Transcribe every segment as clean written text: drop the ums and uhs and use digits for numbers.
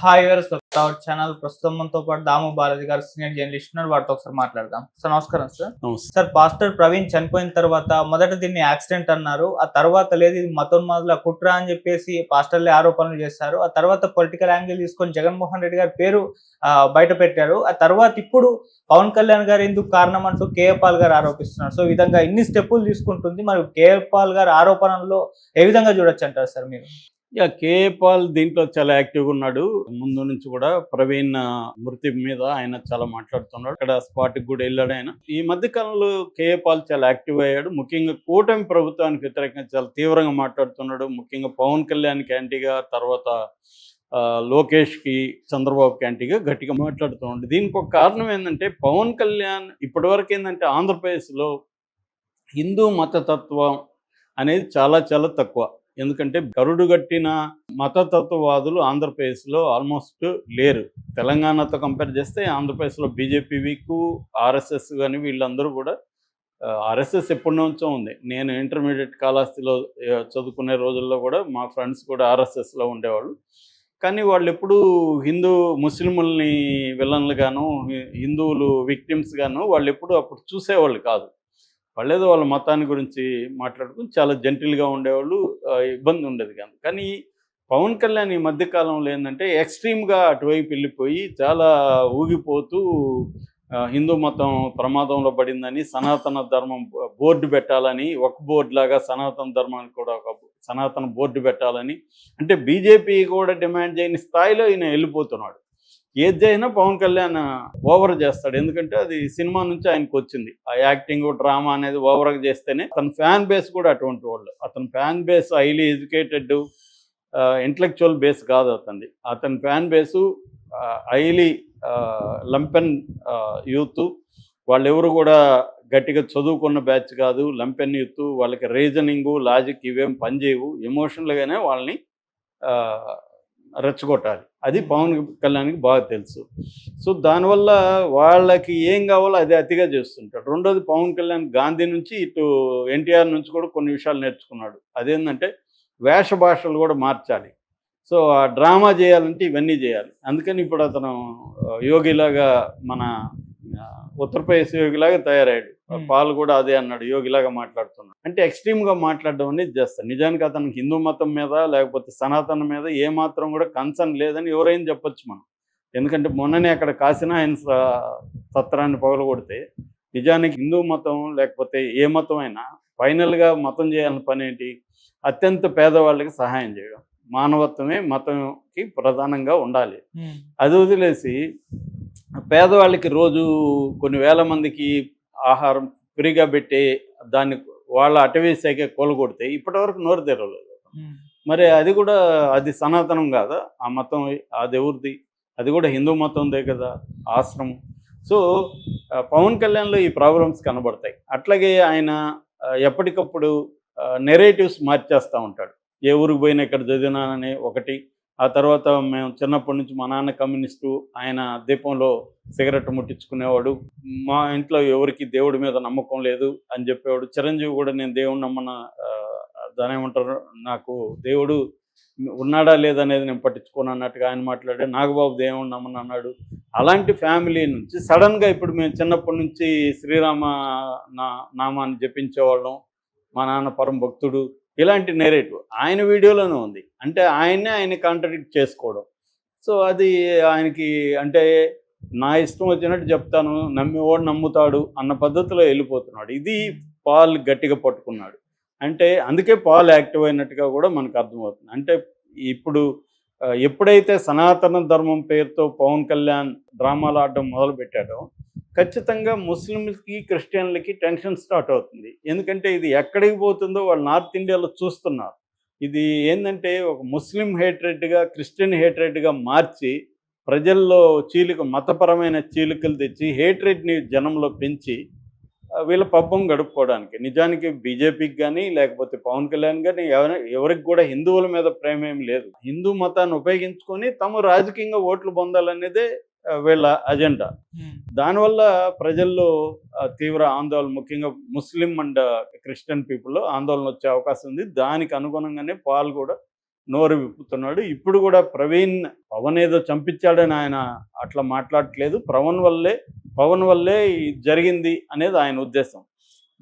Hi viewers, our channel ప్రస్తుతం మనతో పాటు దాము బాలాజీ గారు సీనియర్ జర్నలిస్ట్ ఉన్నారు. వారితో ఒకసారి మాట్లాడదాం. సార్ నమస్కారం సార్. నమస్తే. సార్, పాస్టర్ ప్రవీణ్ చనిపోయిన తర్వాత మొదట దీన్ని యాక్సిడెంట్ అన్నారు. ఆ తర్వాత లేదు ఇది మతోన్మాదుల కుట్ర అని చెప్పేసి పాస్టర్లే ఆరోపణలు చేశారు. ఆ తర్వాత పొలిటికల్ యాంగిల్ తీసుకొని జగన్మోహన్ రెడ్డి గారి పేరు బయట పెట్టారు. ఆ తర్వాత ఇప్పుడు పవన్ కళ్యాణ్ గారు ఎందుకు కారణం అంటూ కేఏ పాల్ గారు ఆరోపిస్తున్నారు. సో ఈ విధంగా ఇన్ని స్టెప్పులు తీసుకుంటుంది. మరి కేఏ పాల్ గారి ఆరోపణల్లో ఏ విధంగా చూడొచ్చు అంటారు సార్ మీరు? కేఏ పాల్ దీంట్లో చాలా యాక్టివ్గా ఉన్నాడు. ముందు నుంచి కూడా ప్రవీణ్ మృతి మీద ఆయన చాలా మాట్లాడుతున్నాడు. ఇక్కడ స్పాట్కి కూడా వెళ్ళాడు ఆయన. ఈ మధ్య కాలంలో కేఏ పాల్ చాలా యాక్టివ్ అయ్యాడు. ముఖ్యంగా కూటమి ప్రభుత్వానికి వ్యతిరేకంగా చాలా తీవ్రంగా మాట్లాడుతున్నాడు. ముఖ్యంగా పవన్ కళ్యాణ్కి యాంటీగా, తర్వాత లోకేష్కి, చంద్రబాబుకి యాంటీగా గట్టిగా మాట్లాడుతున్నాడు. దీనికి ఒక కారణం ఏంటంటే పవన్ కళ్యాణ్ ఇప్పటివరకు ఏంటంటే ఆంధ్రప్రదేశ్లో హిందూ మతతత్వం అనేది చాలా చాలా తక్కువ. ఎందుకంటే గరుడుగట్టిన మతతత్వవాదులు ఆంధ్రప్రదేశ్లో ఆల్మోస్ట్ లేరు. తెలంగాణతో కంపేర్ చేస్తే ఆంధ్రప్రదేశ్లో బీజేపీ వీకు, ఆర్ఎస్ఎస్ కానీ వీళ్ళందరూ కూడా, ఆర్ఎస్ఎస్ ఎప్పటి నుంచో ఉంది. నేను ఇంటర్మీడియట్ కాళహస్తిలో చదువుకునే రోజుల్లో కూడా మా ఫ్రెండ్స్ కూడా ఆర్ఎస్ఎస్లో ఉండేవాళ్ళు. కానీ వాళ్ళు ఎప్పుడూ ముస్లింలని విలన్లుగాను, హిందువులు విక్టిమ్స్ గాను వాళ్ళు ఎప్పుడు అప్పుడు చూసేవాళ్ళు కాదు. వాళ్ళేదో వాళ్ళ మతాన్ని గురించి మాట్లాడుకుని చాలా జెంటిల్గా ఉండేవాళ్ళు, ఇబ్బంది ఉండేది కాదు. కానీ పవన్ కళ్యాణ్ ఈ మధ్యకాలంలో ఏంటంటే ఎక్స్ట్రీమ్గా అటువైపు వెళ్ళిపోయి చాలా ఊగిపోతూ హిందూ మతం ప్రమాదంలో పడిందని, సనాతన ధర్మం బోర్డు పెట్టాలని, ఒక బోర్డు లాగా సనాతన ధర్మానికి కూడా ఒక సనాతన బోర్డు పెట్టాలని, అంటే బీజేపీ కూడా డిమాండ్ చేయని స్థాయిలో ఈయన వెళ్ళిపోతున్నాడు. ఏది చేసినా పవన్ కళ్యాణ్ ఓవర్ చేస్తాడు. ఎందుకంటే అది సినిమా నుంచి ఆయనకు వచ్చింది. ఆ యాక్టింగ్, డ్రామా అనేది ఓవర్గా చేస్తేనే అతని ఫ్యాన్ బేస్ కూడా అటువంటి వాళ్ళు. అతని fan base highly educated, intellectual base కాదు అతనిది. అతని fan base highly lumpen youth. వాళ్ళెవరు కూడా గట్టిగా చదువుకున్న బ్యాచ్ కాదు. Lumpen youth. వాళ్ళకి రీజనింగు, లాజిక్ ఇవేం పనిచేయవు. ఎమోషనల్గానే వాళ్ళని రెచ్చగొట్టాలి. అది పవన్ కళ్యాణ్కి బాగా తెలుసు. సో దానివల్ల వాళ్ళకి ఏం కావాలో అది అతిగా చేస్తుంటాడు. రెండోది, పవన్ కళ్యాణ్ గాంధీ నుంచి ఇటు ఎన్టీఆర్ నుంచి కూడా కొన్ని విషయాలు నేర్చుకున్నాడు. అదేంటంటే వేష భాషలు కూడా మార్చాలి. సో ఆ డ్రామా చేయాలంటే ఇవన్నీ చేయాలి. అందుకని ఇప్పుడు అతను యోగిలాగా, మన ఉత్తరప్రదేశ్ యోగిలాగా తయారయ్యాడు. పాల్ కూడా అదే అన్నాడు, యోగిలాగా మాట్లాడుతున్నాడు. అంటే ఎక్స్ట్రీమ్గా మాట్లాడడం అనేది చేస్తాడు. నిజానికి అతనికి హిందూ మతం మీద లేకపోతే సనాతన మీద ఏమాత్రం కూడా కన్సర్న్ లేదని ఎవరైనా చెప్పొచ్చు మనం. ఎందుకంటే మొన్ననే అక్కడ కాసిన ఆయన సత్రాన్ని పగలగొడితే, నిజానికి హిందూ మతం లేకపోతే ఏ మతం అయినా ఫైనల్గా మతం చేయాలని పని ఏంటి? అత్యంత పేదవాళ్ళకి సహాయం చేయడం. మానవత్వమే మతంకి ప్రధానంగా ఉండాలి. అది వదిలేసి పేదవాళ్ళకి రోజు కొన్ని వేల మందికి ఆహారం ఫ్రీగా పెట్టి దాన్ని వాళ్ళ అటవీ శాఖ కూలగొడితే ఇప్పటివరకు నోరు తెరవలేదు. మరి అది కూడా, అది సనాతనం కాదా? ఆ మతం అది ఎవరిది? అది కూడా హిందూ మతందే కదా, ఆశ్రమం. సో పవన్ కళ్యాణ్లో ఈ ప్రాబ్లమ్స్ కనబడతాయి. అట్లాగే ఆయన ఎప్పటికప్పుడు నెరేటివ్స్ మార్చేస్తూ ఉంటాడు. ఏ ఊరికి పోయినా ఇక్కడ చదివినానని ఒకటి, ఆ తర్వాత మేము చిన్నప్పటి నుంచి మా నాన్న కమ్యూనిస్టు, ఆయన దీపంలో సిగరెట్ ముట్టించుకునేవాడు, మా ఇంట్లో ఎవరికి దేవుడి మీద నమ్మకం లేదు అని చెప్పేవాడు. చిరంజీవి కూడా నేను దేవుడిని నమ్మన, దాని ఏమంటారు, నాకు దేవుడు ఉన్నాడా లేదనేది నేను పట్టించుకోను అన్నట్టుగా ఆయన మాట్లాడాడు. నాగబాబు దేవుడిని నమ్మను అన్నాడు. అలాంటి ఫ్యామిలీ నుంచి సడన్గా ఇప్పుడు మేము చిన్నప్పటి నుంచి శ్రీరామ నామాన్ని జపించేవాళ్ళం, మా నాన్న పరమ భక్తుడు, ఇలాంటి నెరేటివ్ ఆయన వీడియోలోనే ఉంది. అంటే ఆయన కాంట్రడిక్ట్ చేసుకోవడం. సో అది ఆయనకి, అంటే నా ఇష్టం వచ్చినట్టు చెప్తాను, నమ్మేవాడు నమ్ముతాడు అన్న పద్ధతిలో వెళ్ళిపోతున్నాడు. ఇది పాల్ గట్టిగా పట్టుకున్నాడు. అంటే అందుకే పాల్ యాక్టివ్ అయినట్టుగా కూడా మనకు అర్థమవుతుంది. అంటే ఇప్పుడు ఎప్పుడైతే సనాతన ధర్మం పేరుతో పవన్ కళ్యాణ్ డ్రామాలు ఆడడం మొదలుపెట్టాడో, ఖచ్చితంగా ముస్లింలకి, క్రిస్టియన్లకి టెన్షన్ స్టార్ట్ అవుతుంది. ఎందుకంటే ఇది ఎక్కడికి పోతుందో వాళ్ళు నార్త్ ఇండియాలో చూస్తున్నారు. ఇది ఏంటంటే ఒక ముస్లిం హేట్రెడ్గా, క్రిస్టియన్ హేట్రెడ్గా మార్చి ప్రజల్లో మతపరమైన చీలికలు తెచ్చి హేట్రెడ్ని జనంలో పెంచి వీళ్ళ పబ్బం గడుపుకోవడానికి. నిజానికి బీజేపీకి కానీ లేకపోతే పవన్ కళ్యాణ్ కానీ ఎవరికి కూడా హిందువుల మీద ప్రేమ ఏం లేదు. హిందూ మతాన్ని ఉపయోగించుకొని తాము రాజకీయంగా ఓట్లు పొందాలనేదే వీళ్ళ అజెండా. దానివల్ల ప్రజల్లో తీవ్ర ఆందోళన, ముఖ్యంగా ముస్లిం అండ్ క్రిస్టియన్ పీపుల్లో ఆందోళన వచ్చే అవకాశం ఉంది. దానికి అనుగుణంగానే పాల్ కూడా నోరు విప్పుతున్నాడు. ఇప్పుడు కూడా పవన్ ఏదో చంపించాడని ఆయన అట్లా మాట్లాడట్లేదు. పవన్ వల్లే ఇది జరిగింది అనేది ఆయన ఉద్దేశం.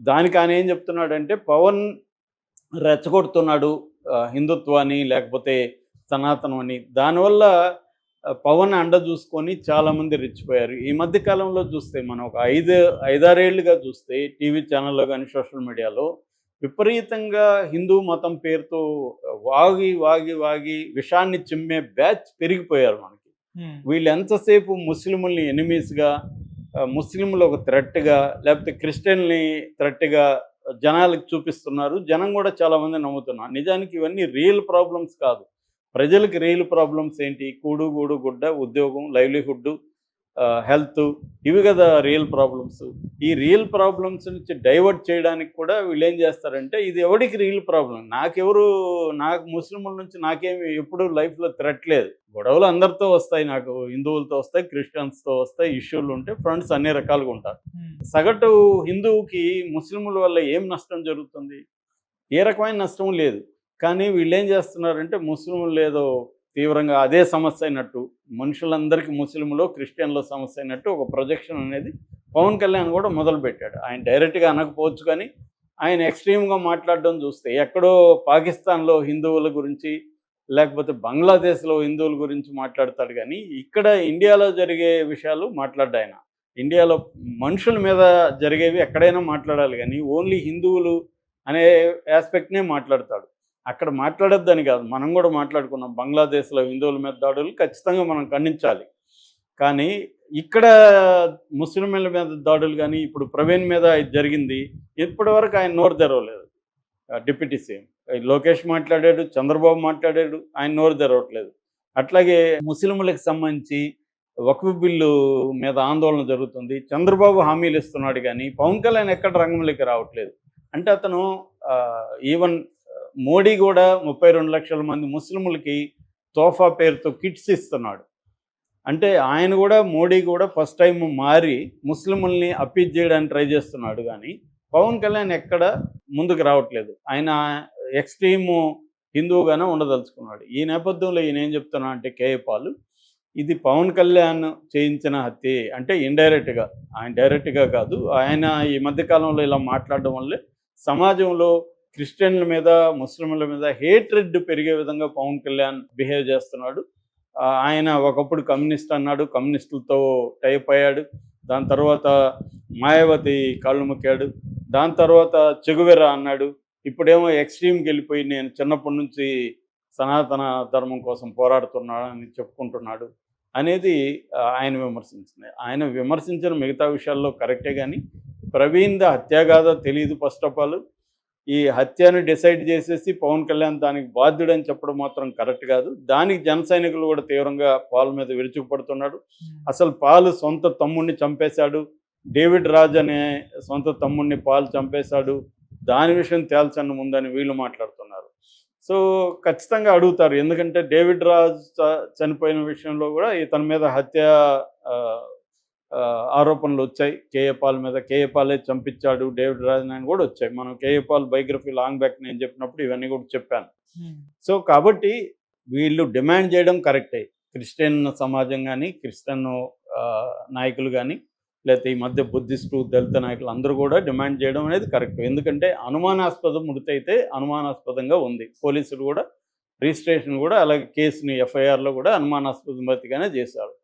దానికి ఆయన ఏం చెప్తున్నాడంటే పవన్ రెచ్చగొడుతున్నాడు హిందుత్వాన్ని లేకపోతే సనాతనం అని. దానివల్ల పవన్ అండ చూసుకొని చాలామంది రెచ్చిపోయారు. ఈ మధ్య కాలంలో చూస్తే మనం ఒక 5-6 ఏళ్ళుగా చూస్తే టీవీ ఛానల్లో కానీ సోషల్ మీడియాలో విపరీతంగా హిందూ మతం పేరుతో వాగి విషాన్ని చిమ్మే బ్యాచ్ పెరిగిపోయారు మనకి. వీళ్ళు ఎంతసేపు ముస్లింల్ని ఎనిమీస్గా, ముస్లింలు ఒక థ్రెట్గా, లేకపోతే క్రిస్టియన్ని థ్రెట్గా జనాలకు చూపిస్తున్నారు. జనం కూడా చాలామంది నమ్ముతున్నారు. నిజానికి ఇవన్నీ రియల్ ప్రాబ్లమ్స్ కాదు. ప్రజలకు రియల్ ప్రాబ్లమ్స్ ఏంటి? కూడు గూడు గుడ్డ, ఉద్యోగం, లైవ్లీహుడ్, హెల్త్, ఇవి కదా రియల్ ప్రాబ్లమ్స్. ఈ రియల్ ప్రాబ్లమ్స్ నుంచి డైవర్ట్ చేయడానికి కూడా వీళ్ళు ఏం చేస్తారంటే ఇది ఎవరికి రియల్ ప్రాబ్లం, నాకు ముస్లింల నుంచి నాకేమి ఎప్పుడు లైఫ్లో థ్రెట్ లేదు. గొడవలు అందరితో వస్తాయి, నాకు హిందువులతో వస్తాయి, క్రిస్టియన్స్తో వస్తాయి, ఇష్యూలు ఉంటాయి, ఫ్రెండ్స్ అన్ని రకాలుగా ఉంటారు. సగటు హిందువుకి ముస్లింల వల్ల ఏం నష్టం జరుగుతుంది? ఏ రకమైన నష్టం లేదు. కానీ వీళ్ళు ఏం చేస్తున్నారంటే ముస్లింలు ఏదో తీవ్రంగా అదే సమస్య అయినట్టు, మనుషులందరికీ ముస్లింలో క్రిస్టియన్లో సమస్య అయినట్టు ఒక ప్రొజెక్షన్ అనేది పవన్ కళ్యాణ్ కూడా మొదలుపెట్టాడు. ఆయన డైరెక్ట్గా అనకపోవచ్చు, కానీ ఆయన ఎక్స్ట్రీమ్గా మాట్లాడడం చూస్తే ఎక్కడో పాకిస్తాన్లో హిందువుల గురించి లేకపోతే బంగ్లాదేశ్లో హిందువుల గురించి మాట్లాడతాడు, కానీ ఇక్కడ ఇండియాలో జరిగే విషయాలు మాట్లాడ్డా ఆయన. ఇండియాలో మనుషుల మీద జరిగేవి ఎక్కడైనా మాట్లాడాలి, కానీ ఓన్లీ హిందువులు అనే ఆస్పెక్ట్నే మాట్లాడతాడు. అక్కడ మాట్లాడొద్దని కాదు, మనం కూడా మాట్లాడుకున్నాం. బంగ్లాదేశ్లో హిందువుల మీద దాడులు ఖచ్చితంగా మనం ఖండించాలి. కానీ ఇక్కడ ముస్లింల మీద దాడులు కానీ ఇప్పుడు ప్రవీణ్ మీద జరిగింది, ఇప్పటివరకు ఆయన నోరు తెరవలేదు. డిప్యూటీ సీఎం లోకేష్ మాట్లాడాడు, చంద్రబాబు మాట్లాడాడు, ఆయన నోరు తెరవట్లేదు. అట్లాగే ముస్లింలకు సంబంధించి వక్ఫ్ బిల్లు మీద ఆందోళన జరుగుతుంది, చంద్రబాబు హామీలు ఇస్తున్నాడు, కానీ పవన్ కళ్యాణ్ ఎక్కడ రంగంలోకి రావట్లేదు. అంటే అతను ఈవెన్ మోడీ కూడా 32 లక్షల మంది ముస్లింలకి తోఫా పేరుతో కిట్స్ ఇస్తున్నాడు. అంటే మోడీ కూడా ఫస్ట్ టైం మారి ముస్లింల్ని అప్పీల్ చేయడానికి ట్రై చేస్తున్నాడు, కానీ పవన్ కళ్యాణ్ ఎక్కడ ముందుకు రావట్లేదు. ఆయన ఎక్స్ట్రీమ్ హిందువుగానే ఉండదలుచుకున్నాడు. ఈ నేపథ్యంలో ఈయన ఏం చెప్తున్నా అంటే కేఏ పాల్, ఇది పవన్ కళ్యాణ్ చేయించిన హత్యే. అంటే ఇండైరెక్ట్గా, ఆయన డైరెక్ట్గా కాదు, ఆయన ఈ మధ్యకాలంలో ఇలా మాట్లాడడం వల్లే సమాజంలో క్రిస్టియన్ల మీద, ముస్లింల మీద హేట్రెడ్ పెరిగే విధంగా పవన్ కళ్యాణ్ బిహేవ్ చేస్తున్నాడు. ఆయన ఒకప్పుడు కమ్యూనిస్ట్ అన్నాడు, కమ్యూనిస్టులతో టైప్ అయ్యాడు, దాని తర్వాత మాయావతి కాళ్ళు మొక్కాడు, దాని తర్వాత చెగువెరా అన్నాడు, ఇప్పుడేమో ఎక్స్ట్రీమ్కి వెళ్ళిపోయి నేను చిన్నప్పటి నుంచి సనాతన ధర్మం కోసం పోరాడుతున్నాడని చెప్పుకుంటున్నాడు అనేది ఆయన విమర్శించింది. ఆయన విమర్శించిన మిగతా విషయాల్లో కరెక్టే, కానీ ప్రవీణ్ హత్యాగాథ తెలియదు. ఫస్ట్ ఆఫ్ ఆల్ ఈ హత్యను డిసైడ్ చేసేసి పవన్ కళ్యాణ్ దానికి బాధ్యుడని చెప్పడం మాత్రం కరెక్ట్ కాదు. దానికి జన సైనికులు కూడా తీవ్రంగా పాల్ మీద విరుచుకుపడుతున్నాడు. అసలు పాల్ సొంత తమ్ముడిని చంపేశాడు, డేవిడ్ రాజ్ అనే సొంత తమ్ముడిని పాల్ చంపేశాడు, దాని విషయం తేల్చండి ముందని వీళ్ళు మాట్లాడుతున్నారు. సో ఖచ్చితంగా అడుగుతారు, ఎందుకంటే డేవిడ్ రాజ్ చనిపోయిన విషయంలో కూడా ఇతని మీద హత్య ఆరోపణలు వచ్చాయి కేఏ పాల్ మీద. కేఏ పాలే చంపించాడు డేవిడ్ రాజ్ అని కూడా వచ్చాయి. మనం K A Paul biography long back నేను చెప్పినప్పుడు ఇవన్నీ కూడా చెప్పాను. సో కాబట్టి వీళ్ళు డిమాండ్ చేయడం కరెక్టే. క్రిస్టియన్ సమాజం కానీ, క్రిస్టియన్ నాయకులు కానీ, లేకపోతే ఈ మధ్య బుద్ధిస్టు, దళిత నాయకులు అందరూ కూడా డిమాండ్ చేయడం అనేది కరెక్ట్. ఎందుకంటే అనుమానాస్పదం మృతి అయితే అనుమానాస్పదంగా ఉంది. పోలీసులు కూడా రిజిస్ట్రేషన్ కూడా అలాగే కేసుని ఎఫ్ఐఆర్లో కూడా అనుమానాస్పద మృతిగానే చేశారు.